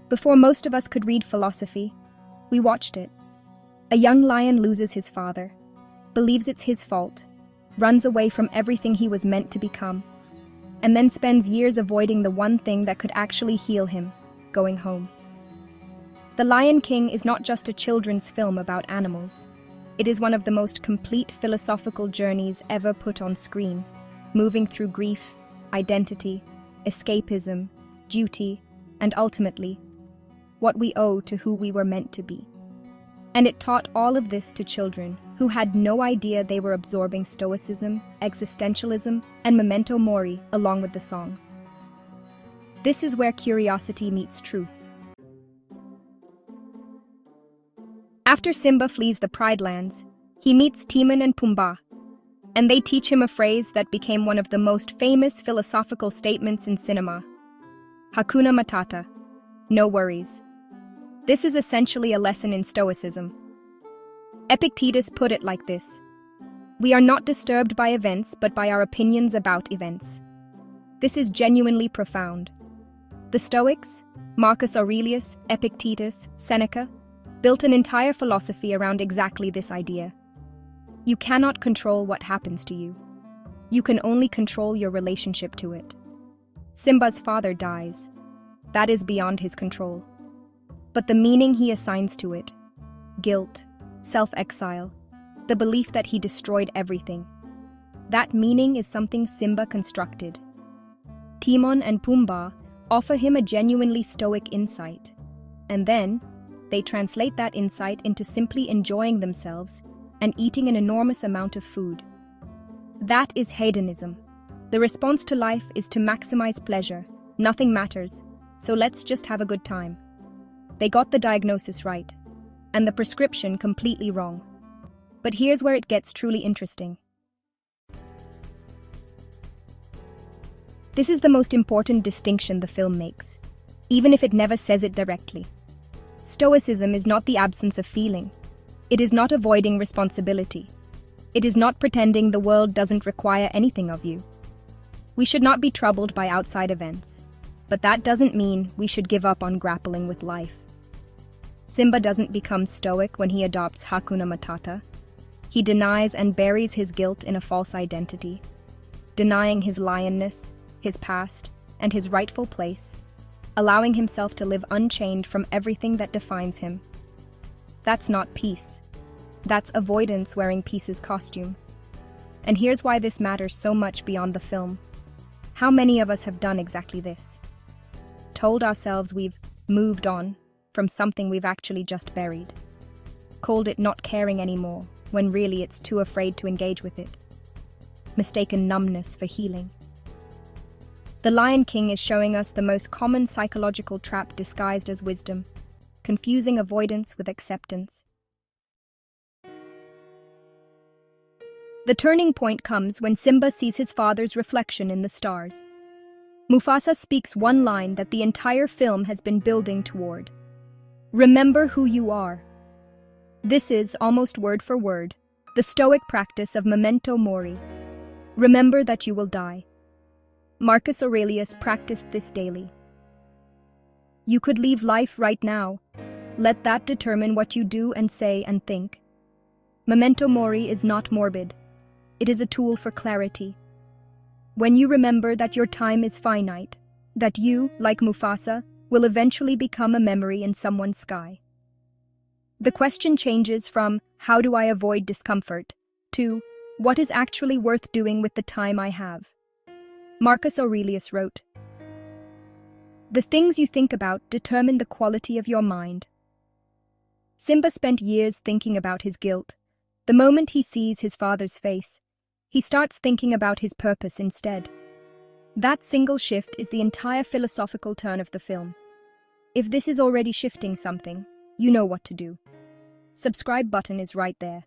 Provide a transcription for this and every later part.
Before most of us could read philosophy, we watched it. A young lion loses his father, believes it's his fault, runs away from everything he was meant to become, and then spends years avoiding the one thing that could actually heal him, going home. The Lion King is not just a children's film about animals. It is one of the most complete philosophical journeys ever put on screen, moving through grief, identity, escapism, duty, and ultimately, what we owe to who we were meant to be. And it taught all of this to children who had no idea they were absorbing Stoicism, existentialism, and memento mori along with the songs. This is where curiosity meets truth. After Simba flees the Pride Lands, he meets Timon and Pumbaa, and they teach him a phrase that became one of the most famous philosophical statements in cinema. Hakuna Matata, no worries. This is essentially a lesson in Stoicism. Epictetus put it like this: "We are not disturbed by events, but by our opinions about events." This is genuinely profound. The Stoics, Marcus Aurelius, Epictetus, Seneca, built an entire philosophy around exactly this idea. You cannot control what happens to you. You can only control your relationship to it. Simba's father dies. That is beyond his control. But the meaning he assigns to it, guilt, self-exile, the belief that he destroyed everything, that meaning is something Simba constructed. Timon and Pumbaa offer him a genuinely stoic insight, and then they translate that insight into simply enjoying themselves and eating an enormous amount of food. That is hedonism. The response to life is to maximize pleasure. Nothing matters, so let's just have a good time. They got the diagnosis right, and the prescription completely wrong. But here's where it gets truly interesting. This is the most important distinction the film makes, even if it never says it directly. Stoicism is not the absence of feeling. It is not avoiding responsibility. It is not pretending the world doesn't require anything of you. We should not be troubled by outside events, but that doesn't mean we should give up on grappling with life. Simba doesn't become stoic when he adopts Hakuna Matata. He denies and buries his guilt in a false identity, denying his lionness, his past, and his rightful place, allowing himself to live unchained from everything that defines him. That's not peace. That's avoidance wearing peace's costume. And here's why this matters so much beyond the film. How many of us have done exactly this? Told ourselves we've moved on from something we've actually just buried. Called it not caring anymore, when really it's too afraid to engage with it. Mistaken numbness for healing. The Lion King is showing us the most common psychological trap disguised as wisdom, confusing avoidance with acceptance. The turning point comes when Simba sees his father's reflection in the stars. Mufasa speaks one line that the entire film has been building toward. Remember who you are. This is, almost word for word, the Stoic practice of memento mori. Remember that you will die. Marcus Aurelius practiced this daily. You could leave life right now. Let that determine what you do and say and think. Memento mori is not morbid. It is a tool for clarity. When you remember that your time is finite, that you, like Mufasa, will eventually become a memory in someone's sky. The question changes from, how do I avoid discomfort, to, what is actually worth doing with the time I have? Marcus Aurelius wrote, "The things you think about determine the quality of your mind." Simba spent years thinking about his guilt. The moment he sees his father's face, he starts thinking about his purpose instead. That single shift is the entire philosophical turn of the film. If this is already shifting something, you know what to do. Subscribe button is right there.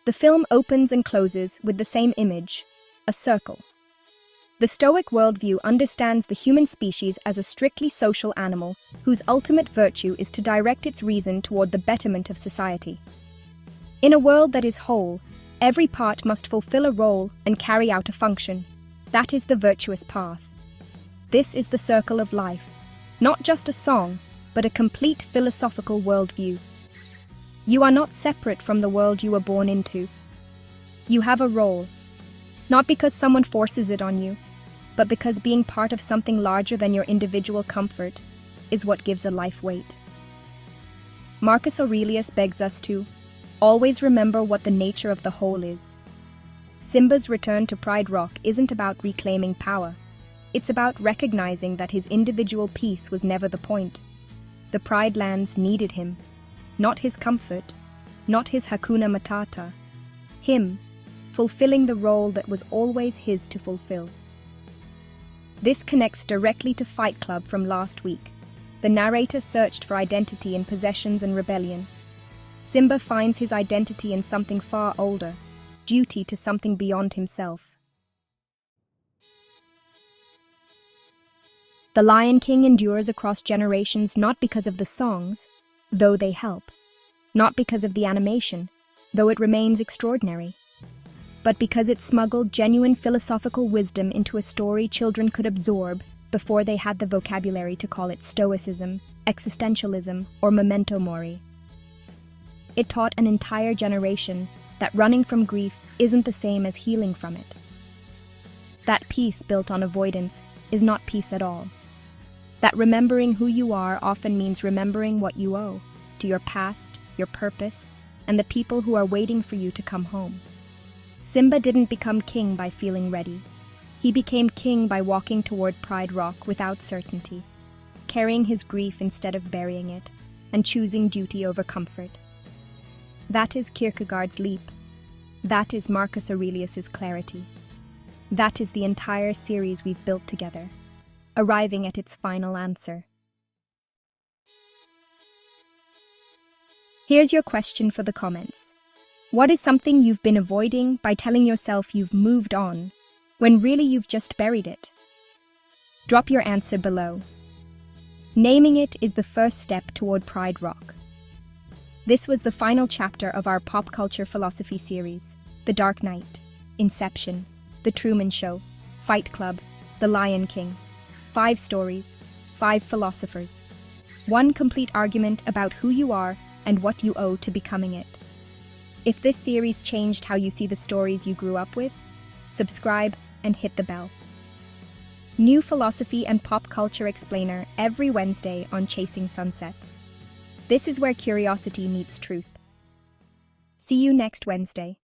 The film opens and closes with the same image, a circle. The Stoic worldview understands the human species as a strictly social animal whose ultimate virtue is to direct its reason toward the betterment of society. In a world that is whole, every part must fulfill a role and carry out a function. That is the virtuous path. This is the circle of life, not just a song, but a complete philosophical worldview. You are not separate from the world you were born into. You have a role, not because someone forces it on you, but because being part of something larger than your individual comfort is what gives a life weight. Marcus Aurelius begs us to always remember what the nature of the whole is. Simba's return to Pride Rock isn't about reclaiming power. It's about recognizing that his individual peace was never the point. The Pride Lands needed him, not his comfort, not his Hakuna Matata. Him, fulfilling the role that was always his to fulfill. This connects directly to Fight Club from last week. The narrator searched for identity in possessions and rebellion. Simba finds his identity in something far older, duty to something beyond himself. The Lion King endures across generations not because of the songs, though they help, not because of the animation, though it remains extraordinary, but because it smuggled genuine philosophical wisdom into a story children could absorb before they had the vocabulary to call it Stoicism, existentialism, or memento mori. It taught an entire generation that running from grief isn't the same as healing from it. That peace built on avoidance is not peace at all. That remembering who you are often means remembering what you owe to your past, your purpose, and the people who are waiting for you to come home. Simba didn't become king by feeling ready. He became king by walking toward Pride Rock without certainty, carrying his grief instead of burying it, and choosing duty over comfort. That is Kierkegaard's leap. That is Marcus Aurelius's clarity. That is the entire series we've built together, arriving at its final answer. Here's your question for the comments. What is something you've been avoiding by telling yourself you've moved on, when really you've just buried it? Drop your answer below. Naming it is the first step toward Pride Rock. This was the final chapter of our pop culture philosophy series: The Dark Knight, Inception, The Truman Show, Fight Club, The Lion King. 5 stories, 5 philosophers, 1 complete argument about who you are and what you owe to becoming it. If this series changed how you see the stories you grew up with, subscribe and hit the bell. New philosophy and pop culture explainer every Wednesday on Chasing Sunsets. This is where curiosity meets truth. See you next Wednesday.